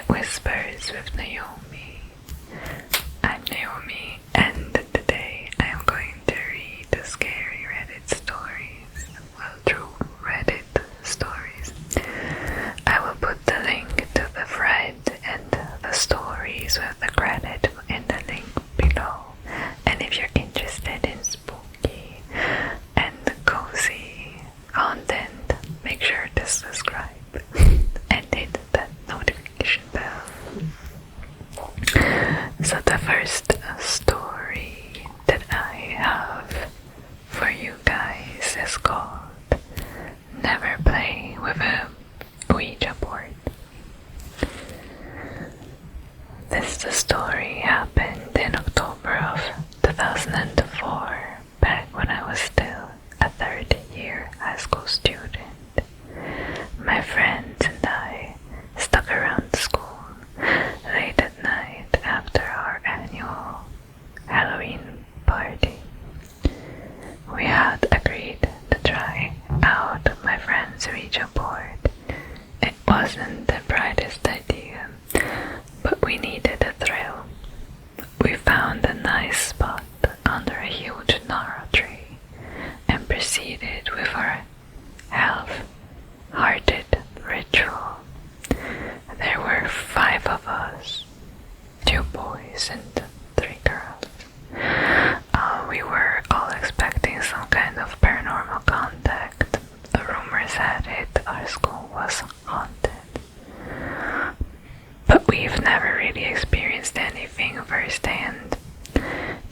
Whispers with Naomi. I'm Naomi, and today I am going to read the scary Reddit stories. Well, true Reddit stories. I will put the link to the thread and the stories with the credit in the link below. And if you're interested in spooky and cozy content, make sure to subscribe and hit that notification bell. So the first story that I have for you guys is called Never Play with a Ouija Board. This story happened in October of 2004, back when I was still a third-year high school student. My friends and I stuck around school late at night after our annual Halloween party. We had agreed to try out my friend's Ouija board. It wasn't the brightest idea, but we needed a thrill. We found a nice spot under a huge gnarl tree and proceeded with our half-hearted ritual. There were 5 of us, 2 boys and 3 girls. We were all expecting some kind of paranormal contact. The rumors had it our school was haunted. But we've never really experienced anything firsthand.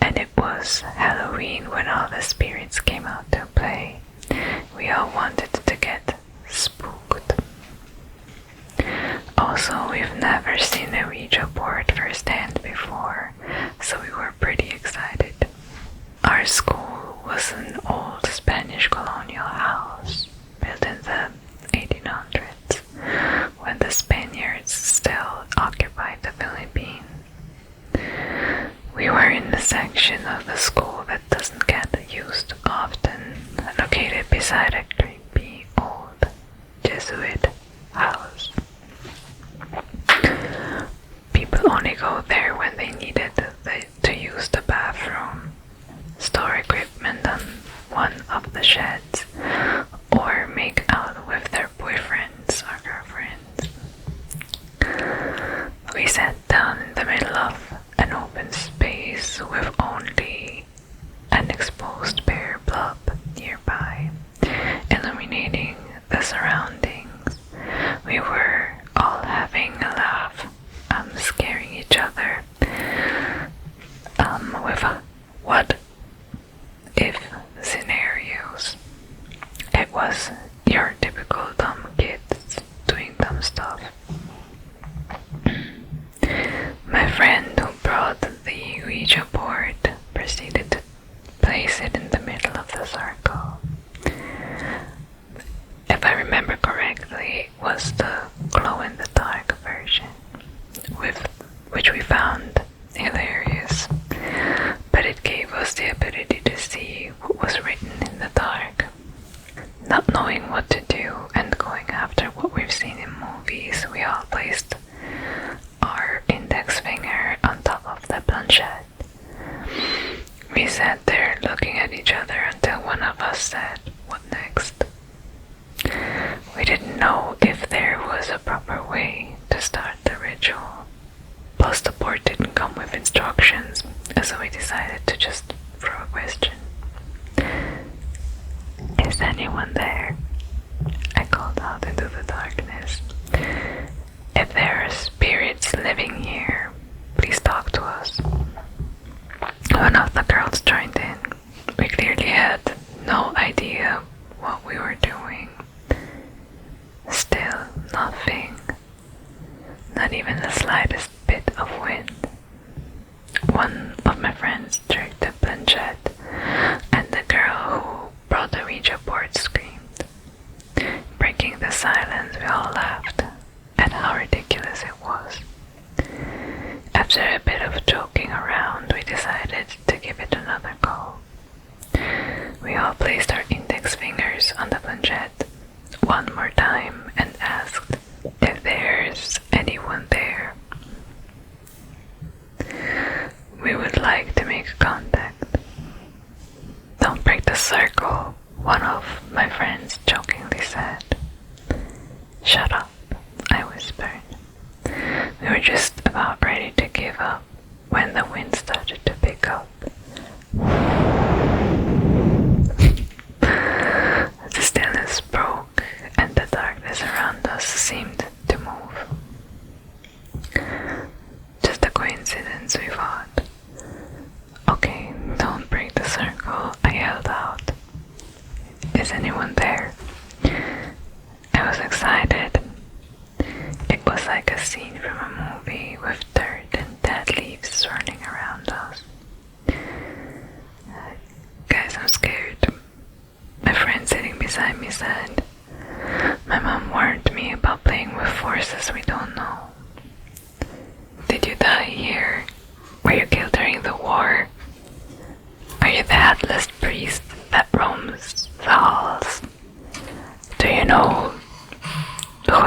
And it was Halloween when all the spirits came out to play. We all wanted to get spooked. Also, we've never seen a Ouija board firsthand before, so we were pretty excited. Our school was an old Spanish colonial house built in the 1800s, when the Spaniards still occupied the Philippines. We were in the section of the school that doesn't get used often, located beside a creepy old Jesuit house. People only go there when they needed to use the bathroom, store equipment on one of the sheds, or make out with their boyfriends or girlfriends. We sat down in the middle of an open space with only an exposed bare blob nearby, illuminating the surroundings. We were all having a laugh, scaring each other with what if scenarios. It was your typical dumb kids doing dumb stuff. My friend who brought the Ouija board proceeded to place it in the middle of the circle. If I remember correctly, it was the glow-in-the-dark version, which we found hilarious, but it gave us the ability to see what was written in the dark. Not knowing what to do and going after what we've seen in movies, we all placed our index finger on top of the planchette. We sat there looking at each other until one of us said, "What next?" We didn't know if there was a proper way to start the ritual. Plus the board didn't come with instructions, so we decided to just throw a question. "Is anyone there?" I called out into the darkness. "If there are spirits living here, please talk to us." One of the girls joined in. We clearly had no idea what we were doing. Still nothing. Not even the slightest bit of wind. One of my friends jerked the planchette, and the girl who brought the Ouija board screamed. Breaking the silence, we all laughed at how ridiculous it was. After a bit of joking around, we decided to give it another go. We all placed our index fingers on the planchette one more time and asked if there's anyone there.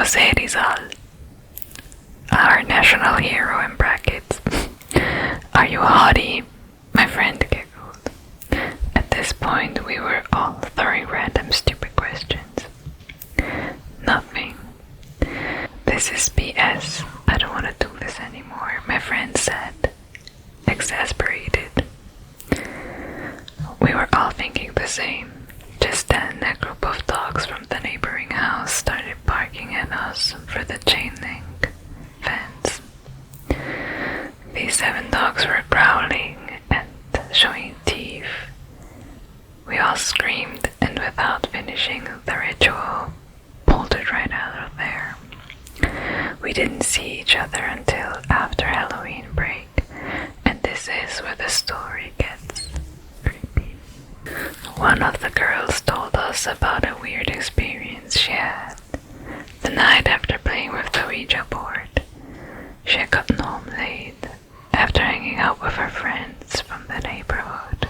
José Rizal, our national hero in brackets. Are you a hottie? My friend giggled. At this point, we were all throwing random stupid questions. Nothing. This is BS. I don't want to do this anymore, my friend said, exasperated. We were all thinking the same. Just then, a group of dogs from the neighboring house started barking at us through the chain link fence. These 7 dogs were growling and showing teeth. We all screamed and without finishing the ritual, bolted right out of there. We didn't see each other until after Halloween break, and this is where the story gets creepy. One of the girls told us about a weird experience she had the night after playing with the Ouija board. She had gotten home late after hanging out with her friends from the neighborhood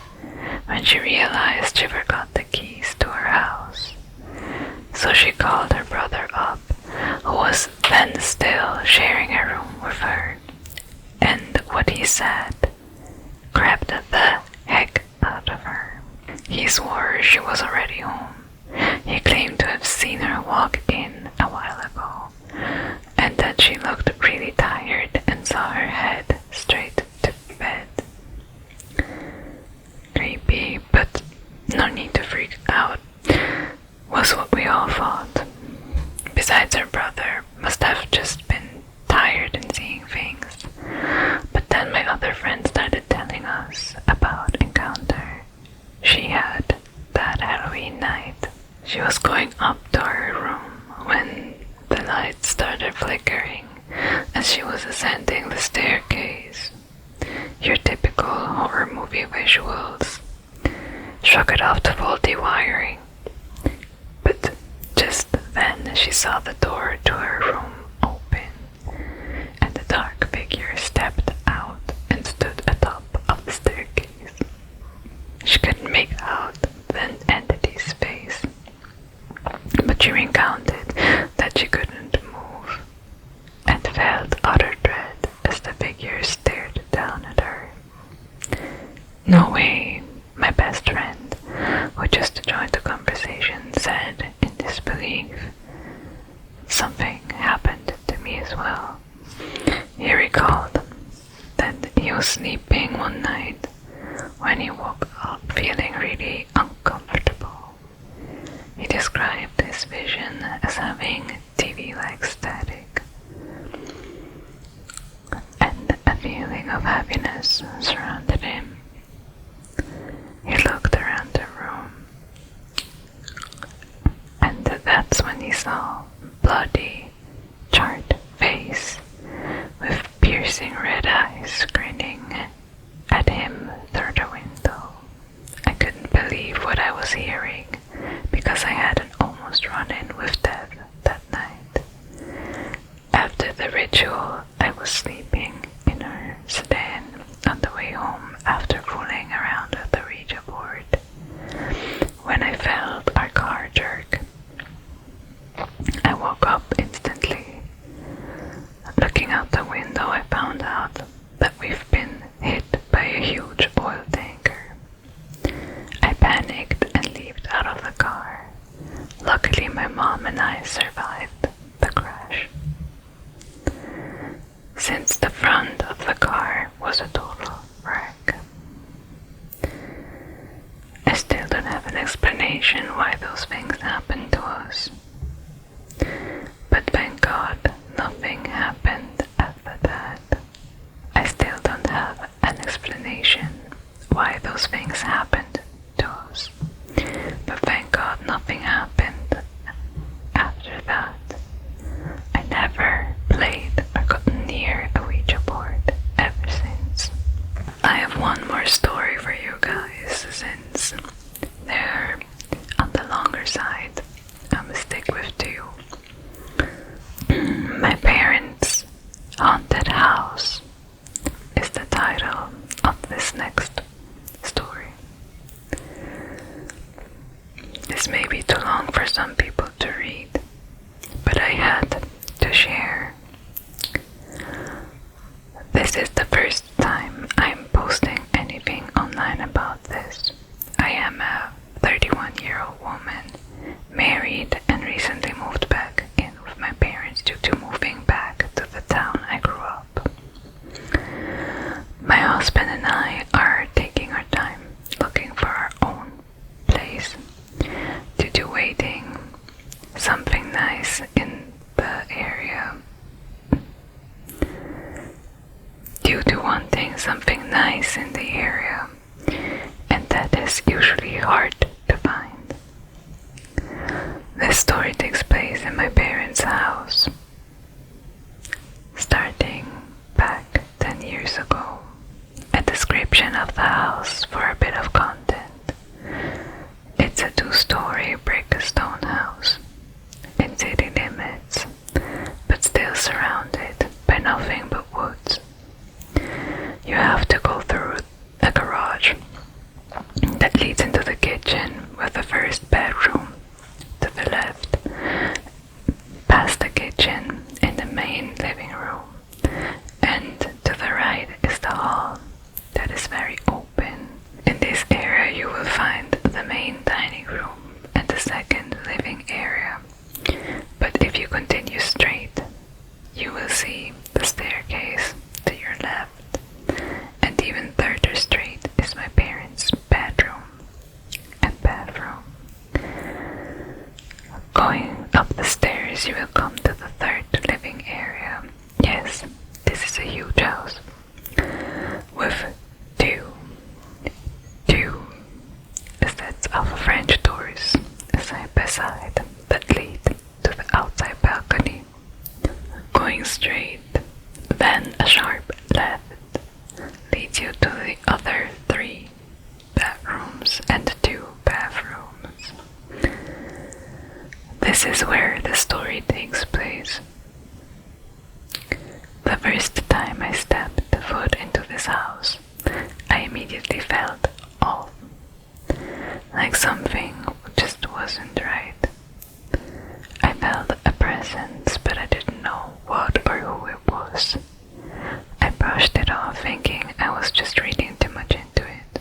when she realized she forgot the keys to her house. So she called her brother up, who was then still sharing a room with her, and what he said grabbed the heck out of her. He swore she was already home. He claimed to have seen her walk in a while ago, and that she looked really tired and saw her head straight to bed. Creepy, but no need to freak out, was what we all thought. Besides, her brother must have just been tired and seeing things. But then my other friend started telling us about encounter she had that Halloween night. She was going up to her room when the lights started flickering as she was ascending the staircase. Your typical horror movie visuals. Shrug it off to faulty wiring. But just then she saw the door to her room open, and a dark figure stepped out and stood atop of the staircase. She couldn't make out the entity's face, but she recounted that she couldn't move and felt utter dread as the figure stared down at her. No way, my best friend, who just joined the conversation, said in disbelief. Something happened to me as well. He recalled that he was sleeping one night when he woke up feeling really uncomfortable. He described his vision as having TV-like static, and a feeling of happiness surrounded him. He looked around the room, and that's when he saw bloody, charred face with piercing red eyes grinning at him through the window. I couldn't believe what I was hearing because I had an almost run-in with death that night. After the ritual, I was sleeping in our sedan on the way home after fooling around with the Ouija board when I felt our car jerk. I woke up instantly. Looking out the window, I found out that we've been hit by a huge oil tanker. I panicked and leaped out of the car. Luckily, my mom and I survived the crash. Since the front of the car was a total wreck. I still don't have an explanation why those things happened to us. But thank God nothing happened after that. I still don't have an explanation why those things happened to us. But thank God nothing happened after that. I never played or gotten near a Ouija board ever since. I have one more story for you guys since they're on the longer side. I'm gonna stick with 2. My parents' haunted house is the title of this next story. This may be too long for some people to read, but I had staircase in the area, and that is usually hard to find. This story takes place in my parents' house, starting back 10 years ago. A description of the house for a bit of content. It's a 2-story brick stone house in city limits, but still surrounded by nothing but woods. You have to go through a garage that leads into the kitchen with the first bedroom to the left, past the kitchen in the main living room, and to the right is the hall that is very open. In this area you will find the main dining room and the second living area, but if you continue straight, you will see the staircase to your left, and even further straight is my parents' bedroom and bathroom. Going up the stairs, you will come to the third living area. Yes, this is a huge house with two sets of French doors side by side that lead to the outside balcony. Going straight, then a sharp left leads you to the other 3 bedrooms and 2 bathrooms. This is where the story takes place. The first time I stepped foot into this house, I immediately felt off, like something just wasn't right. I felt a presence, but I didn't know what or who it was. I brushed it off, thinking I was just reading too much into it.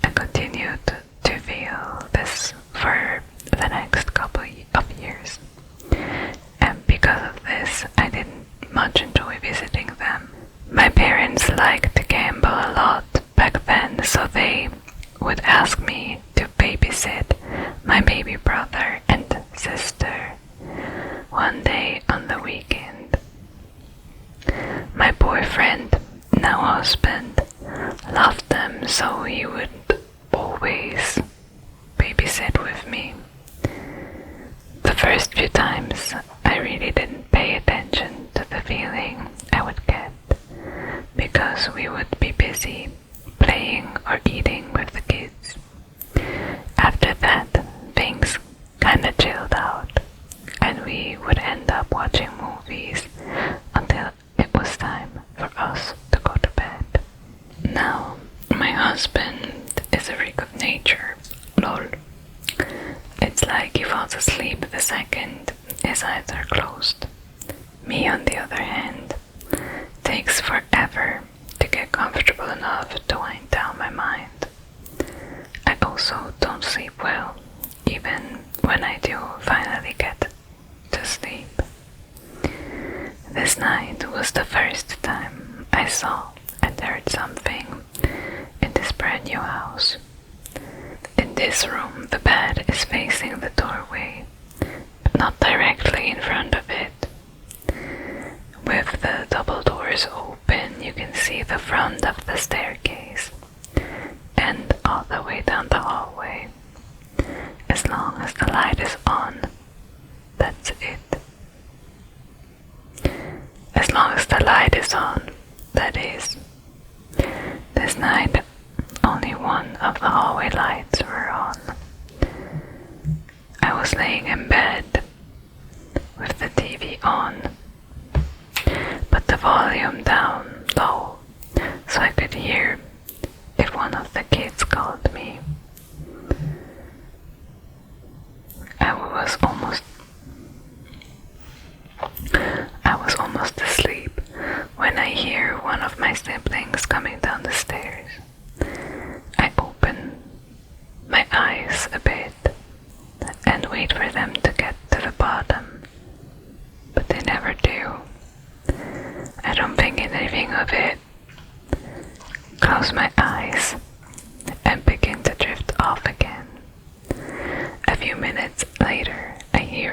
I continued to feel this for the next couple of years, and because of this, I didn't much enjoy visiting them. My parents liked to gamble a lot back then, so they would ask me to babysit my baby brother and sister one day on the weekend. My boyfriend, now husband, loved them, so he would always babysit with me. The first few times, I really didn't pay attention to the feeling I would get, because we would be busy playing or eating with the kids. After that, things kinda chilled out, and we would end up watching movies until it was time for us to go to bed. Now, my husband is a freak of nature, lol. It's like he falls asleep the second his eyes are closed. Me, on the other hand, takes forever to get comfortable enough to wind down my mind. I also don't sleep well, even when I do finally get to sleep. This night was the first time I saw and heard something in this brand new house. In this room, the bed is facing the doorway, not directly in front of it. With the double doors open, you can see the front of the staircase and all the way down the hallway. As long as the light is on, that's it. As long as the light is on, that is. This night, only one of the hallway lights were on. I was laying in bed with the TV on, but the volume down low so I could hear if one of the kids called me. I was almost asleep when I hear one of my siblings coming down the stairs. I open my eyes a bit and wait for them to get to the bottom, but they never do. I don't think anything of it. Close my eyes and begin to drift off again. A few minutes later, I hear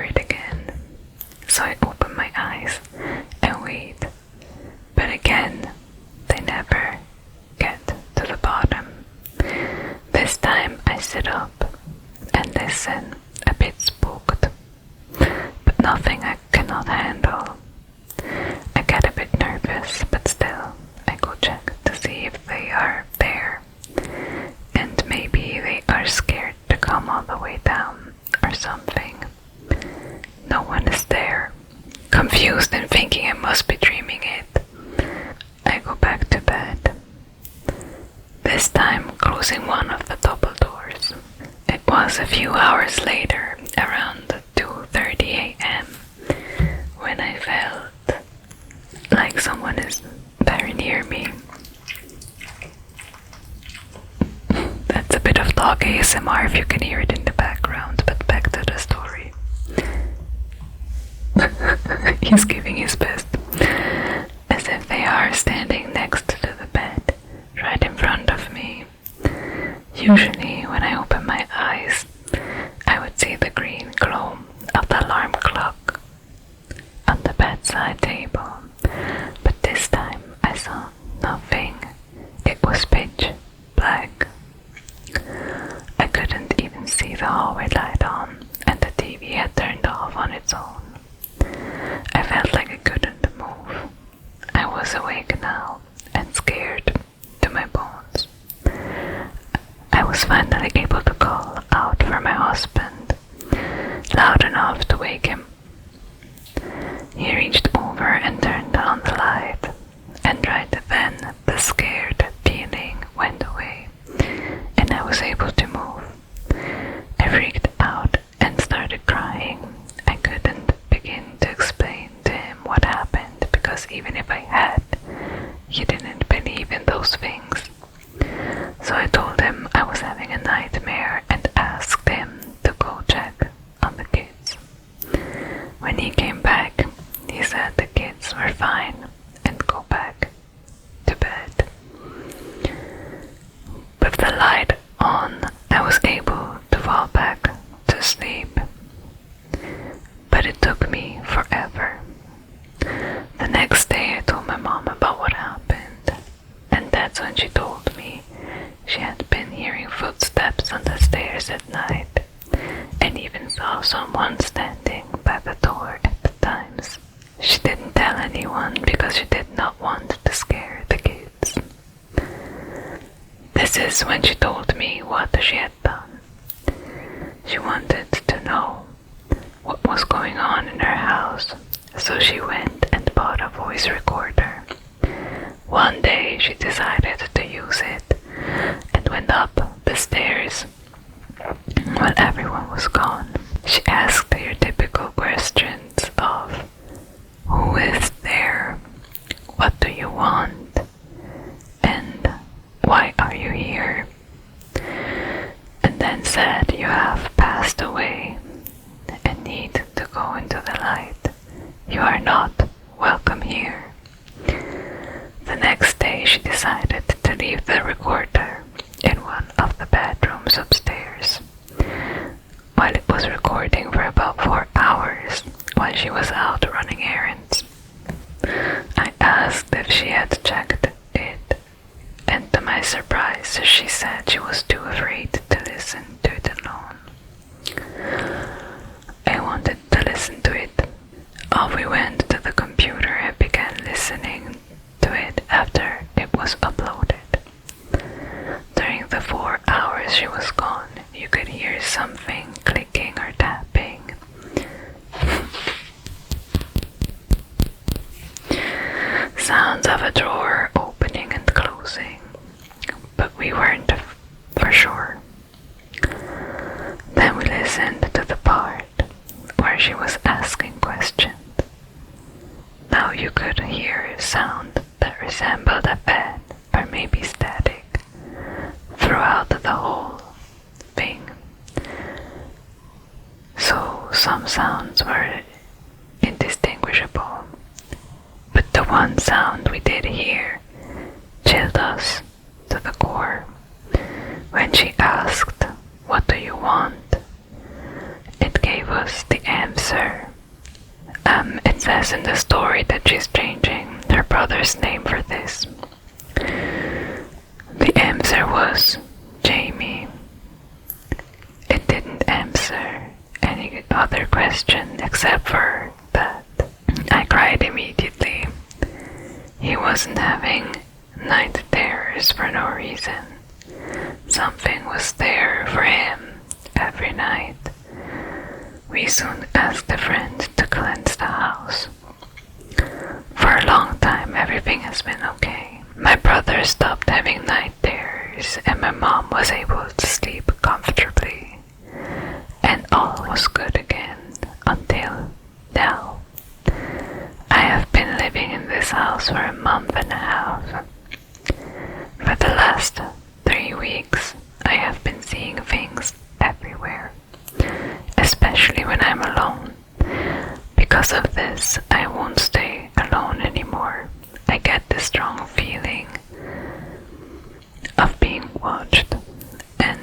confused and thinking I must be dreaming it. I go back to bed, this time closing one of the double doors. It was a few hours later, around 2:30 a.m., when I felt like someone is very near me. That's a bit of dog ASMR if you can hear it in the background, but back to the story. He's giving his best. As if they are standing next to the bed, right in front of me. Usually, when I open my eyes, I would see the green glow of the alarm clock on the bedside table. But this time, I saw nothing. It was pitch black. I couldn't even see the hallway light on, and the TV had turned off on its own. I felt like I couldn't move. I was awake now, and scared to my bones. I was finally able to call out for my husband, loud enough to wake him. He reached over and turned on the light, and right then the scared feeling went away, and I was able to move. I freaked out and started crying. I couldn't begin to explain to him what happened, because even if I had, he didn't believe in those things. So I told him I was having a nightmare and asked him to go check on the kids. When he came back, he said the kids were fine and go back to bed. With the light on, I was able to fall back to sleep. But it took me forever. The next day I told my mom about what happened, and that's when she told me she had been hearing footsteps on the stairs at night, and even saw someone standing by the door at the times. She didn't tell anyone because she did not want to scare the kids. This is when she told me what she had done. She wanted to know what was going on in her house, so she went and bought a voice recorder. One day she decided to use it and went up the stairs while everyone was gone. She asked your typical questions of, who is there? What do you want? And why are you here? And then said you have passed away and need to go into the light. You are not welcome here. The next day she decided to leave the recorder in one of the bedrooms upstairs. While it was recording for about 4 hours while she was out running errands. I asked if she had checked it, and to my surprise she said she was too afraid to listen to it alone. I wanted to listen to it. Off we went to the computer and began listening to it after it was uploaded. During the 4 hours she was gone, you could hear something clicking or tapping. Sounds of a drawer opening and closing, but we weren't for sure. Then we listened to the part where she was asking questions. Now you could hear a sound that resembled a pen or maybe static throughout the whole thing. So some sounds were indistinguishable, but the one sound we did hear chilled us to the core. When she asked, "What do you want?" it gave us the answer. It says in the story that she's changing her brother's name for this. The answer was Jamie. It didn't answer any other question except for that. I cried immediately. He wasn't having night terrors for no reason. Something was there for him every night. We soon asked a friend to cleanse the house. everything has been okay. My brother stopped having night terrors and my mom was able to sleep comfortably. And all was good again until now. I have been living in this house for a month and a half. For the last 3 weeks, I have been seeing things everywhere, especially when I'm alone. Because of this, I won't stay alone anymore. I get this strong feeling of being watched, and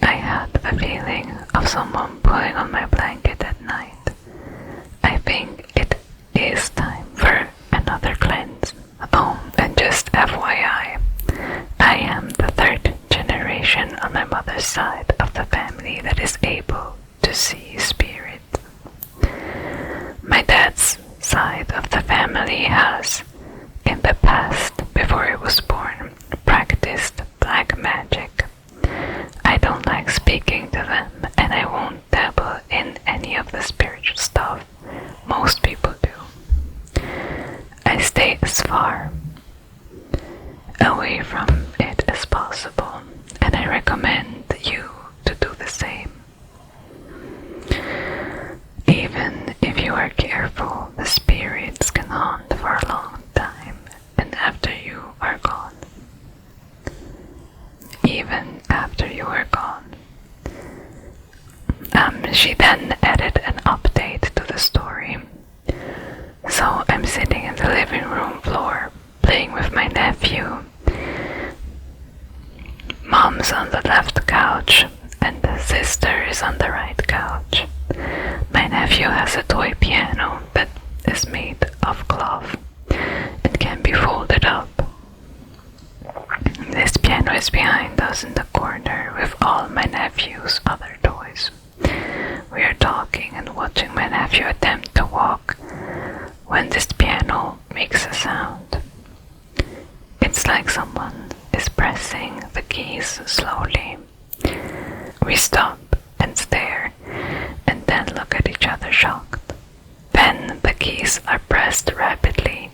I had the feeling of someone pulling on my blanket at night. I think it is time for another cleanse. Oh, and just FYI, I am the 3rd generation on my mother's side of the family that is able to see spirits. My dad's side of the family has, in the past, before I was born, practiced black magic. I don't like speaking to them, and I won't dabble in any of the spiritual stuff most people do. I stay as far away from it as possible, and I recommend you to do the same. Even if you are careful, the spirits can haunt for a long time, and after you are gone. Even after you are gone. She then added an update to the story. So I'm sitting in the living room floor, playing with my nephew. Mom's on the left couch, and the sister is on the right couch. My nephew has a toy piano that is made of cloth. It can be folded up. This piano is behind us in the corner with all my nephew's other toys. We are talking and watching my nephew attempt to walk when this piano makes a sound. It's like someone is pressing the keys slowly. We stop and stare and then look at each other shocked. Then the keys are pressed rapidly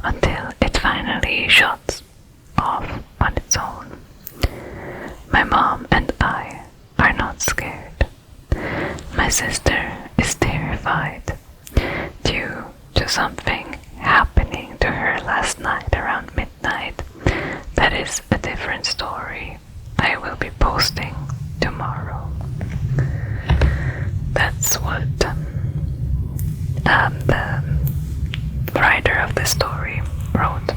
until it finally shuts off on its own. My mom and I are not scared. My sister is terrified due to something happening to her last night around midnight. That is a different story I will be posting tomorrow. That's what the writer of the story wrote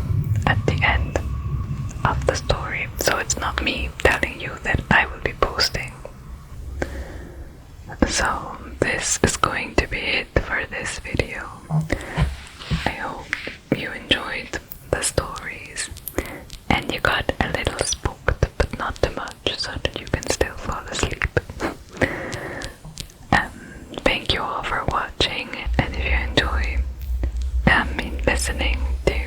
at the end of the story, so it's not me telling you that I will be posting. So this is going to be it for this video. I hope you enjoyed the stories and you got a little spooked, but not too much, so that you can still fall asleep. Thank you all for watching, and if you enjoy listening to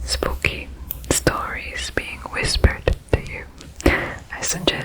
spooky stories being whispered to you, I suggest